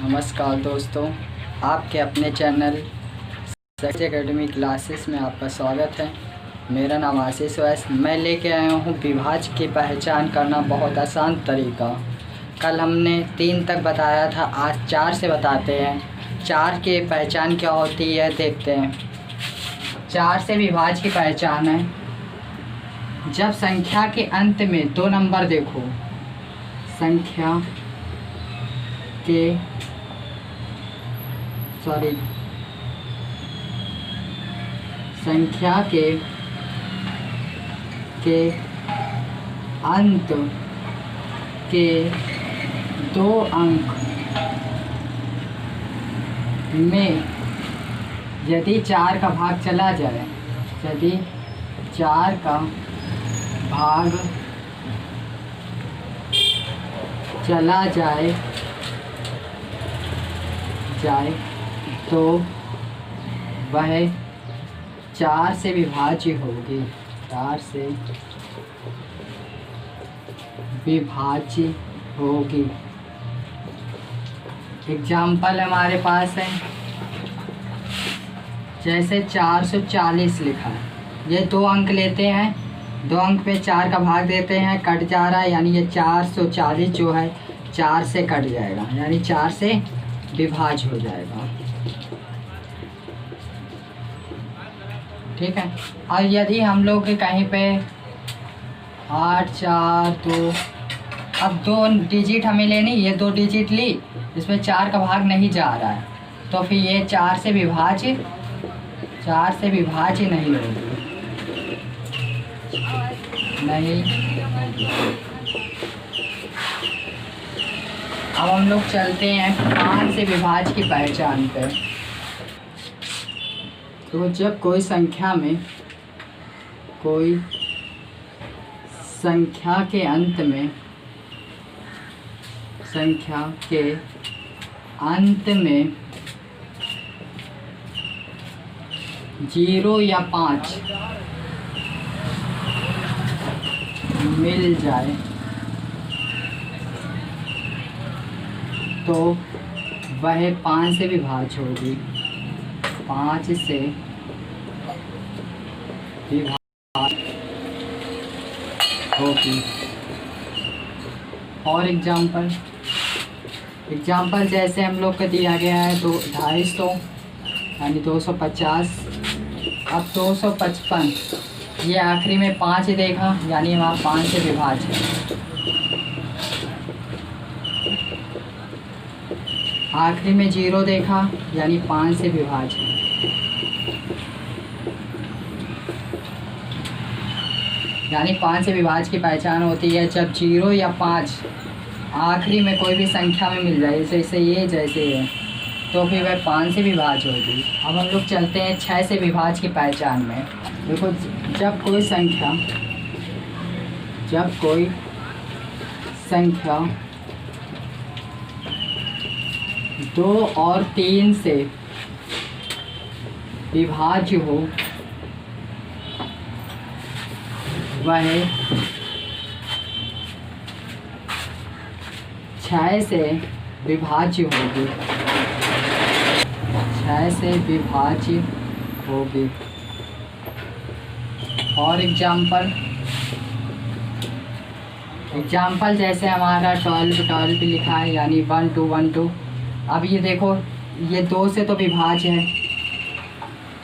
नमस्कार दोस्तों, आपके अपने चैनल सक्सेस एकेडमी क्लासेस में आपका स्वागत है। मेरा नाम आशीष वैस। मैं लेके आया हूँ विभाज्य की पहचान करना बहुत आसान तरीका। कल हमने 3 तक बताया था, आज 4 से बताते हैं। 4 की पहचान क्या होती है देखते हैं। 4 से विभाज्य की पहचान है, जब संख्या के अंत में 2 नंबर देखो, संख्या के अंत के 2 अंक में यदि 4 का भाग चला जाए, यदि 4 का भाग चला जाए तो वह 4 से विभाज्य होगी। 4 से विभाज्य होगी। एग्जाम्पल हमारे पास है, जैसे 440 लिखा है। ये 2 अंक लेते हैं, 2 अंक पे 4 का भाग देते हैं, कट जा रहा है, यानी ये 440 जो है 4 से कट जाएगा, यानी 4 से विभाज्य हो जाएगा। ठीक है। और यदि हम लोग कहीं पे 8 4 2, अब 2 डिजिट हमें लेनी, ये 2 डिजिट ली, इसमें 4 का भाग नहीं जा रहा है, तो फिर ये 4 से विभाज्य नहीं होगी, अब हम लोग चलते हैं 5 से विभाज्य की पहचान पे। तो जब कोई संख्या के अंत में 0 या 5 मिल जाए तो वह 5 से विभाज्य होगी। 5 से विभाज्य होगी। और एग्जाम्पल जैसे हम लोग को दिया गया है, तो 250 यानी 250। अब 255, ये आखिरी में 5 देखा, यानी वहाँ 5 से विभाज्य है। आखिरी में 0 देखा, यानी 5 से विभाज्य है। यानी 5 से विभाज्य की पहचान होती है जब 0 या 5 आखिरी में कोई भी संख्या में मिल जाए, जैसे ये तो फिर वह 5 से विभाज्य होगी। अब हम लोग चलते हैं 6 से विभाज्य की पहचान में। देखो, जब कोई संख्या 2 और 3 से विभाज्य हो, वह 6 से विभाज्य होगी। 6 से विभाज्य होगी। और एग्जाम्पल जैसे हमारा 12 लिखा है, यानी 1 2 1 2। अब ये देखो, ये 2 से तो विभाज्य है,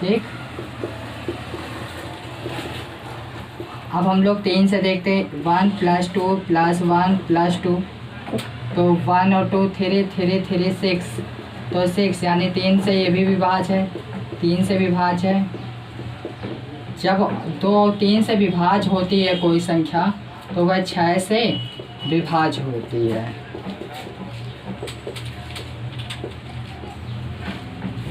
ठीक। अब हम लोग 3 से देखते हैं, 1 + 2 + 1 + 2, तो 1 और 2 3 6, तो 6, यानी 3 से ये भी विभाज्य है, 3 से विभाज्य है। जब 2 और 3 से विभाज्य होती है कोई संख्या, तो वह 6 से विभाज्य होती है।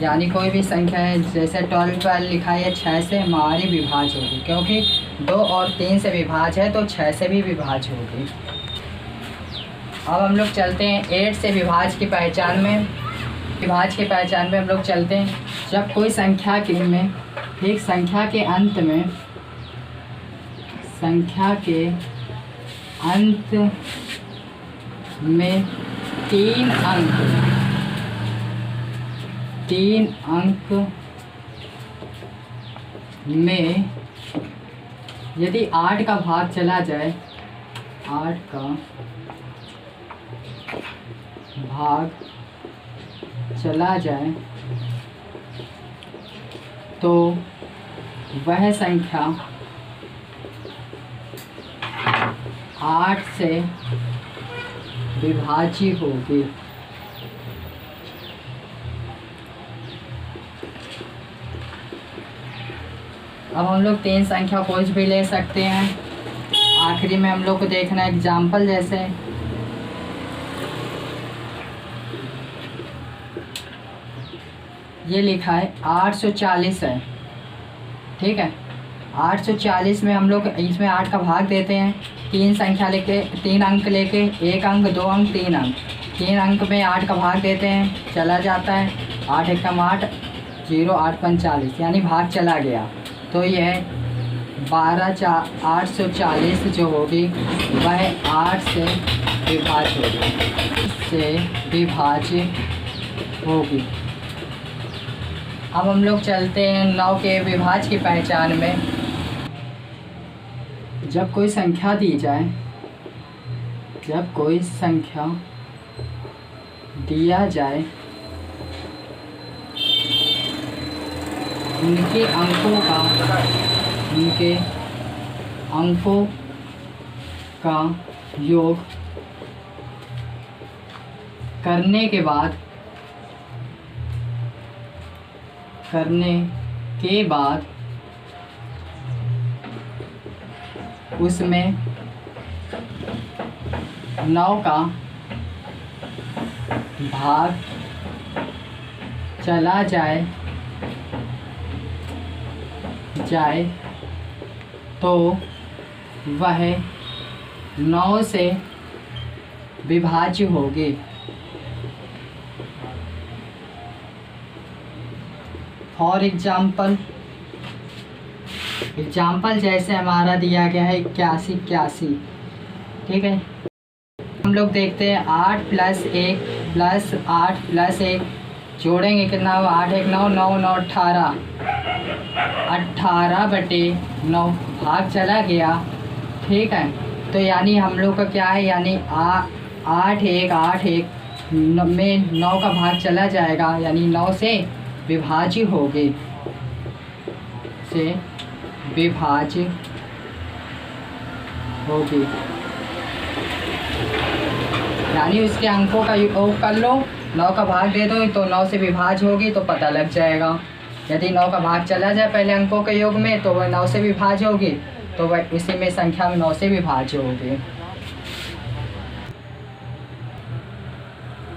यानी कोई भी संख्या है, जैसे 12 लिखा है, 6 से हमारी विभाज्य होगी, क्योंकि 2 और 3 से विभाज्य है, तो 6 से भी विभाज्य होगी। अब हम लोग चलते हैं 8 से विभाज्य की पहचान में। हम लोग चलते हैं, जब कोई संख्या के अंत में 3 अंक 3 अंक में यदि 8 का भाग चला जाए, 8 का भाग चला जाए तो वह संख्या 8 से विभाज्य होगी। अब हम लोग 3 संख्या कुछ भी ले सकते हैं। आखिरी में हम लोग को देखना एग्जाम्पल, जैसे ये लिखा है 840 है, ठीक है। 840 में हम लोग इसमें 8 का भाग देते हैं, 3 संख्या लेके, 3 अंक लेके, 1 अंक, 2 अंक, 3 अंक, 3 अंक में 8 का भाग देते हैं, चला जाता है। 8 एकम 8, 0, 8 पंच 40, यानी भाग चला गया। तो यह 840 जो होगी वह 8 से विभाज्य होगी। अब हम लोग चलते हैं 9 के विभाज्य की पहचान में। जब कोई संख्या दी जाए, जब कोई संख्या दिया जाए, उनके अंकों का योग करने के बाद उसमें 9 का भाग चला जाए तो वह 9 से विभाज्य होगी। फॉर एग्जाम्पल जैसे हमारा दिया गया है 81, ठीक है। हम लोग देखते हैं 8 + 1 + 8 + 1 जोड़ेंगे कितना हुआ, 8 1 9, 9 9 18, 18/9 भाग चला गया, ठीक है। तो यानी हम लोग का क्या है, यानी 8 1 में 9 का भाग चला जाएगा, यानी 9 से विभाज्य होगी, यानी उसके अंकों का योग कर लो, 9 का भाग दे दो तो 9 से विभाज्य होगी, तो पता लग जाएगा। यदि 9 का भाग चला जाए पहले अंकों के योग में तो वह 9 से विभाज्य होगी, तो वह उसी में संख्या में 9 से विभाज्य होगी।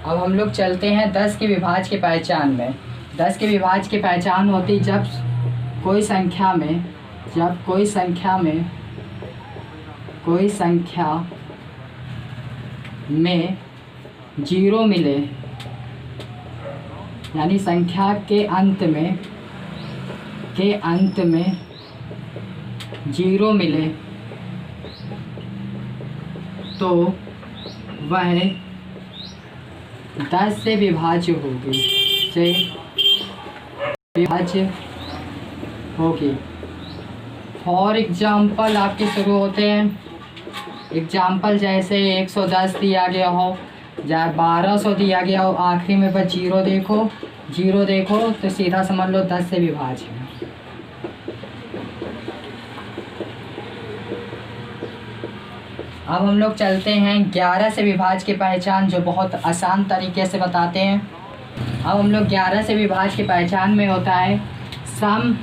अब हम लोग चलते हैं 10 के विभाज्य की पहचान में। 10 के विभाज्य की पहचान होती जब कोई संख्या में 0 मिले, यानी संख्या के अंत में 0 मिले तो वह 10 से विभाज्य होगी। फॉर एग्जाम्पल आपके शुरू होते हैं एग्जाम्पल, जैसे 110 दिया गया हो, या 1200 दिया गया हो, आखिरी में बस 0 देखो तो सीधा समझ लो 10 से विभाज्य है। अब हम लोग चलते हैं 11 से विभाज्य की पहचान, जो बहुत आसान तरीके से बताते हैं। अब हम लोग 11 से विभाज्य की पहचान में होता है सम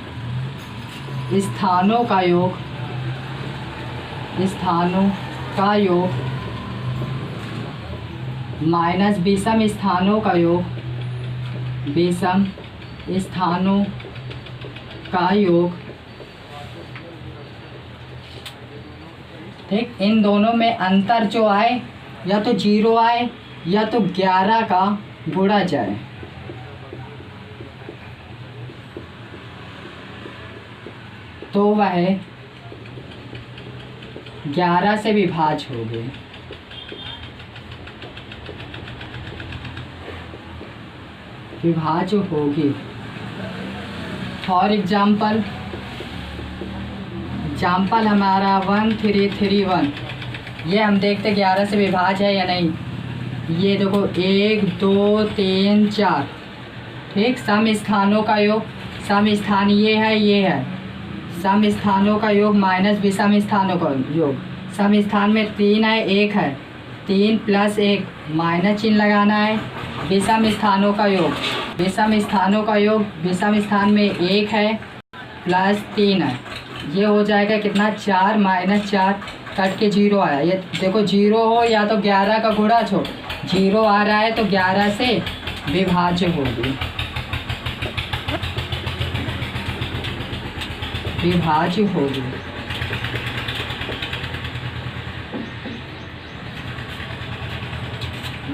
स्थानों का योग माइनस विषम स्थानों का योग, ठीक। इन दोनों में अंतर जो आए, या तो 0 आए या तो 11 का गुणा जाए, तो वह 11 से विभाज्य होगी। विभाज्य होगी। फॉर एग्जाम्पल हमारा 1331, ये हम देखते 11 से विभाज्य है या नहीं। ये देखो 1 2 3 4, ठीक। सम स्थानों का योग, सम स्थान ये है, सम स्थानों का योग माइनस विषम स्थानों का योग। सम स्थान में 3 है, 1 है, 3 + 1 माइनस चिन्ह लगाना है। विषम स्थानों का योग, विषम स्थानों का योग, विषम स्थान में 1 है प्लस 3 है, ये हो जाएगा कितना 4 - 4 कट के 0 आया। ये देखो 0 हो या तो 11 का गुणज हो, 0 आ रहा है तो 11 से विभाज्य होगी, विभाज्य होगी।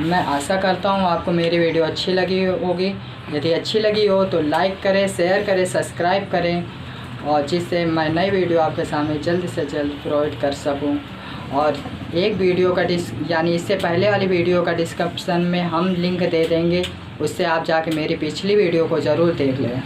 मैं आशा करता हूँ आपको मेरी वीडियो अच्छी लगी होगी। यदि अच्छी लगी हो तो लाइक करें, शेयर करें, सब्सक्राइब करें, और जिससे मैं नई वीडियो आपके सामने जल्द से जल्द प्रोवाइड कर सकूं। और एक वीडियो का यानी इससे पहले वाली वीडियो का डिस्क्रिप्शन में हम लिंक दे देंगे, उससे आप जाके मेरी पिछली वीडियो को ज़रूर देख लें।